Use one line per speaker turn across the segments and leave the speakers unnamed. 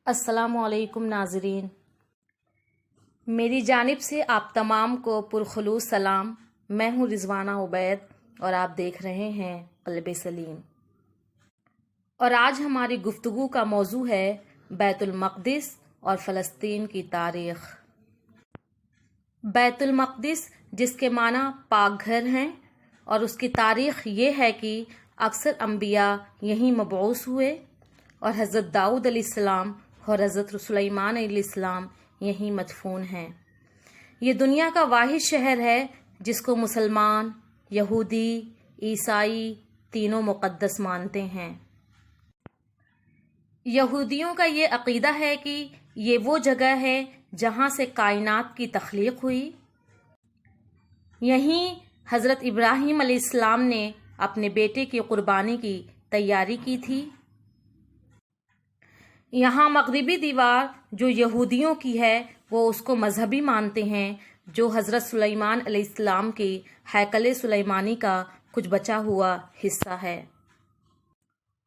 السلام علیکم ناظرین، میری جانب سے آپ تمام کو پرخلوص سلام۔ میں ہوں رضوانہ عبید اور آپ دیکھ رہے ہیں قلب سلیم۔ اور آج ہماری گفتگو کا موضوع ہے بیت المقدس اور فلسطین کی تاریخ۔ بیت المقدس جس کے معنی پاک گھر ہیں، اور اس کی تاریخ یہ ہے کہ اکثر انبیاء یہیں مبعوث ہوئے اور حضرت داؤد علیہ السلام اور حضرت سلیمان علیہ السلام یہیں مدفون ہیں۔ یہ دنیا کا واحد شہر ہے جس کو مسلمان، یہودی، عیسائی تینوں مقدس مانتے ہیں۔ یہودیوں کا یہ عقیدہ ہے کہ یہ وہ جگہ ہے جہاں سے کائنات کی تخلیق ہوئی۔ یہیں حضرت ابراہیم علیہ السلام نے اپنے بیٹے کی قربانی کی تیاری کی تھی۔ یہاں مغربی دیوار جو یہودیوں کی ہے وہ اس کو مذہبی مانتے ہیں، جو حضرت سلیمان علیہ السلام کی ہیکل سلیمانی کا کچھ بچا ہوا حصہ ہے۔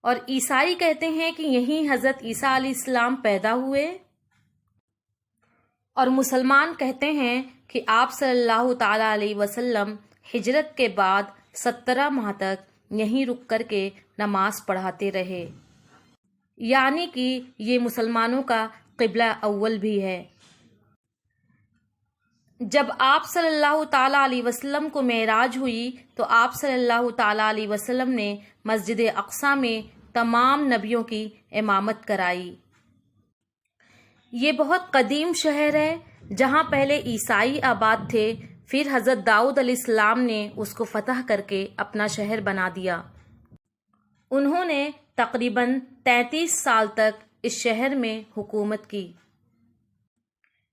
اور عیسائی کہتے ہیں کہ یہیں حضرت عیسیٰ علیہ السلام پیدا ہوئے، اور مسلمان کہتے ہیں کہ آپ صلی اللہ تعالی علیہ وسلم ہجرت کے بعد 17 ماہ تک یہیں رک کر کے نماز پڑھاتے رہے، یعنی کہ یہ مسلمانوں کا قبلہ اول بھی ہے۔ جب آپ صلی اللہ تعالی علیہ وسلم کو معراج ہوئی تو آپ صلی اللہ تعالی علیہ وسلم نے مسجد اقصیٰ میں تمام نبیوں کی امامت کرائی۔ یہ بہت قدیم شہر ہے جہاں پہلے عیسائی آباد تھے، پھر حضرت داؤد علیہ السلام نے اس کو فتح کر کے اپنا شہر بنا دیا۔ انہوں نے تقریباً 33 سال تک اس شہر میں حکومت کی۔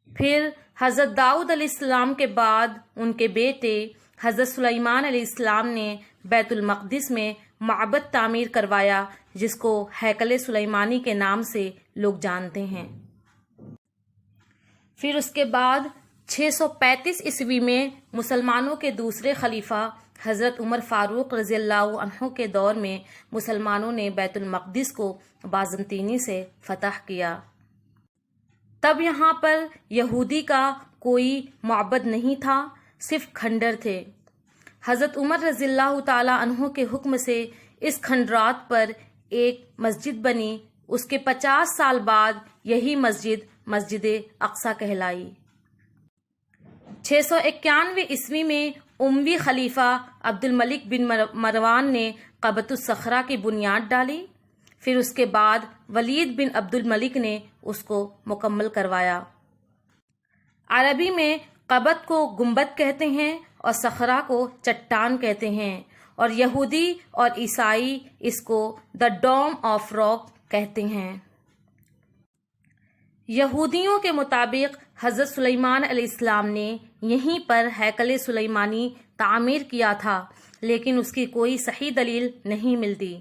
پھر حضرت داؤد علیہ السلام کے بعد ان کے بیٹے حضرت سلیمان علیہ السلام نے بیت المقدس میں معبد تعمیر کروایا، جس کو ہیکل سلیمانی کے نام سے لوگ جانتے ہیں۔ پھر اس کے بعد 635 عیسوی میں مسلمانوں کے دوسرے خلیفہ حضرت عمر فاروق رضی اللہ عنہ کے دور میں مسلمانوں نے بیت المقدس کو بازنطینی سے فتح کیا۔ تب یہاں پر یہودی کا کوئی معبد نہیں تھا، صرف کھنڈر تھے۔ حضرت عمر رضی اللہ تعالی عنہ کے حکم سے اس کھنڈرات پر ایک مسجد بنی۔ اس کے 50 سال بعد یہی مسجد اقصیٰ کہلائی۔ 691 عیسوی میں اموی خلیفہ عبد الملک بن مروان نے قبۃ الصخرہ کی بنیاد ڈالی، پھر اس کے بعد ولید بن عبد الملک نے اس کو مکمل کروایا۔ عربی میں قبۃ کو گنبد کہتے ہیں اور صخرہ کو چٹان کہتے ہیں، اور یہودی اور عیسائی اس کو دا ڈوم آف راک کہتے ہیں۔ یہودیوں کے مطابق حضرت سلیمان علیہ السلام نے یہیں پر ہیکل سلیمانی تعمیر کیا تھا، لیکن اس کی کوئی صحیح دلیل نہیں ملتی۔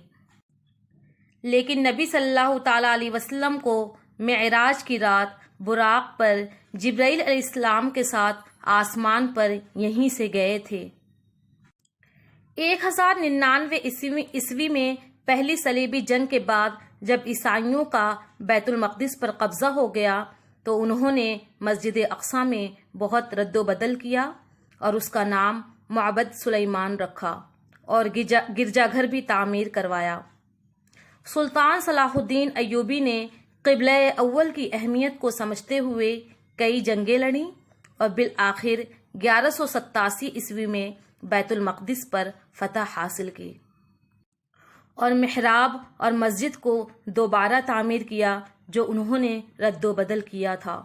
لیکن نبی صلی اللہ تعالی علیہ وسلم کو معراج کی رات براق پر جبرائیل علیہ السلام کے ساتھ آسمان پر یہیں سے گئے تھے۔ 1099 عیسوی میں پہلی صلیبی جنگ کے بعد جب عیسائیوں کا بیت المقدس پر قبضہ ہو گیا تو انہوں نے مسجد اقصیٰ میں بہت رد و بدل کیا اور اس کا نام معبد سلیمان رکھا، اور گرجا گھر بھی تعمیر کروایا۔ سلطان صلاح الدین ایوبی نے قبلہ اول کی اہمیت کو سمجھتے ہوئے کئی جنگیں لڑیں اور بالآخر 1187 عیسوی میں بیت المقدس پر فتح حاصل کی اور محراب اور مسجد کو دوبارہ تعمیر کیا جو انہوں نے رد و بدل کیا تھا۔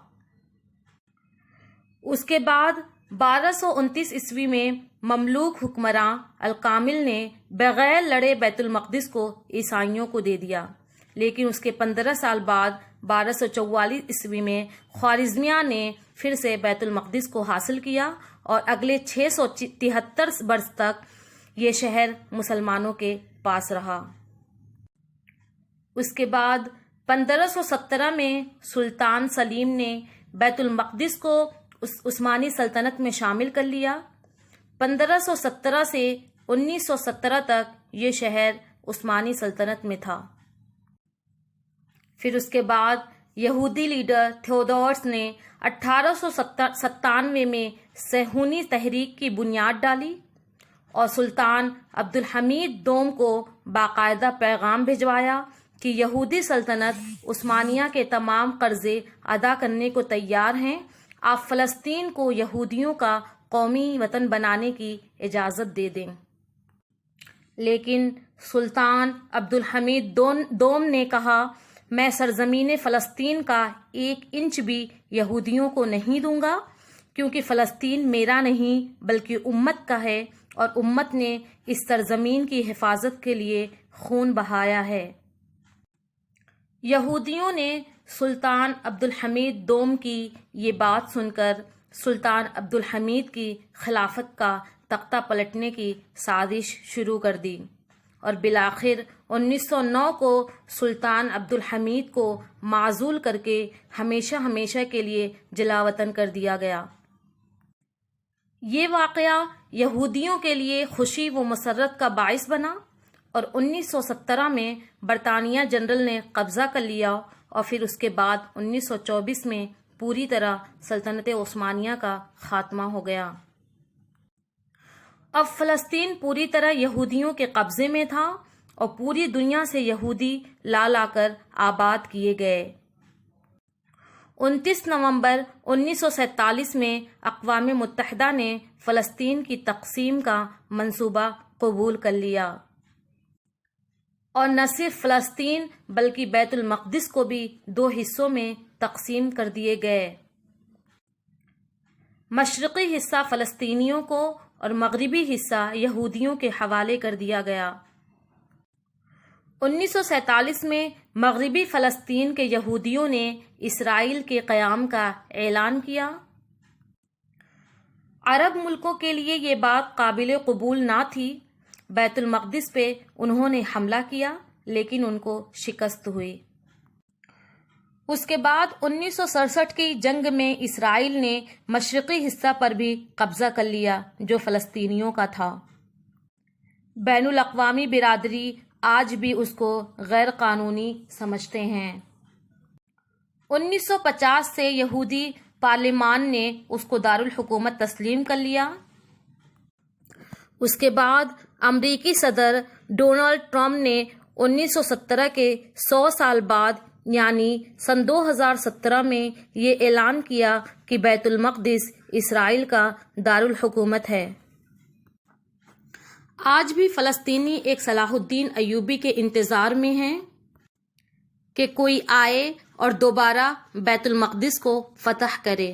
اس کے بعد 1229 عیسوی میں مملوک حکمراں الکامل نے بغیر لڑے بیت المقدس کو عیسائیوں کو دے دیا، لیکن اس کے 15 سال بعد 1244 عیسوی میں خوارزمیہ نے پھر سے بیت المقدس کو حاصل کیا، اور اگلے 673 برس تک یہ شہر مسلمانوں کے پاس رہا۔ اس کے بعد 1517 میں سلطان سلیم نے بیت المقدس کو عثمانی سلطنت میں شامل کر لیا۔ 1517 سے 1917 تک یہ شہر عثمانی سلطنت میں تھا۔ پھر اس کے بعد یہودی لیڈر تھیودورس نے 1897 میں صہیونی تحریک کی بنیاد ڈالی اور سلطان عبد الحمید دوم کو باقاعدہ پیغام بھجوایا کہ یہودی سلطنت عثمانیہ کے تمام قرضے ادا کرنے کو تیار ہیں، آپ فلسطین کو یہودیوں کا قومی وطن بنانے کی اجازت دے دیں۔ لیکن سلطان عبد الحمید دوم نے کہا، میں سرزمین فلسطین کا 1 انچ بھی یہودیوں کو نہیں دوں گا، کیونکہ فلسطین میرا نہیں بلکہ امت کا ہے، اور امت نے اس سرزمین کی حفاظت کے لیے خون بہایا ہے۔ یہودیوں نے سلطان عبد الحمید دوم کی یہ بات سن کر سلطان عبد الحمید کی خلافت کا تختہ پلٹنے کی سازش شروع کر دی، اور بالآخر 1909 کو سلطان عبد الحمید کو معزول کر کے ہمیشہ کے لیے جلا وطن کر دیا گیا۔ یہ واقعہ یہودیوں کے لیے خوشی و مسرت کا باعث بنا، اور 1917 میں برطانیہ جنرل نے قبضہ کر لیا، اور پھر اس کے بعد 1924 میں پوری طرح سلطنت عثمانیہ کا خاتمہ ہو گیا۔ اب فلسطین پوری طرح یہودیوں کے قبضے میں تھا، اور پوری دنیا سے یہودی لا کر آباد کیے گئے۔ 29 نومبر 1947 میں اقوام متحدہ نے فلسطین کی تقسیم کا منصوبہ قبول کر لیا، اور نہ صرف فلسطین بلکہ بیت المقدس کو بھی 2 حصوں میں تقسیم کر دیے گئے۔ مشرقی حصہ فلسطینیوں کو اور مغربی حصہ یہودیوں کے حوالے کر دیا گیا۔ 1947 میں مغربی فلسطین کے یہودیوں نے اسرائیل کے قیام کا اعلان کیا۔ عرب ملکوں کے لیے یہ بات قابل قبول نہ تھی۔ بیت المقدس پہ انہوں نے حملہ کیا، لیکن ان کو شکست ہوئی۔ اس کے بعد 1967 کی جنگ میں اسرائیل نے مشرقی حصہ پر بھی قبضہ کر لیا جو فلسطینیوں کا تھا۔ بین الاقوامی برادری آج بھی اس کو غیر قانونی سمجھتے ہیں۔ 1950 سے یہودی پارلیمان نے اس کو دارالحکومت تسلیم کر لیا۔ اس کے بعد امریکی صدر ڈونلڈ ٹرمپ نے 1917 کے 100 سال بعد یعنی سن 2017 میں یہ اعلان کیا کہ بیت المقدس اسرائیل کا دارالحکومت ہے۔ آج بھی فلسطینی ایک صلاح الدین ایوبی کے انتظار میں ہیں کہ کوئی آئے اور دوبارہ بیت المقدس کو فتح کرے۔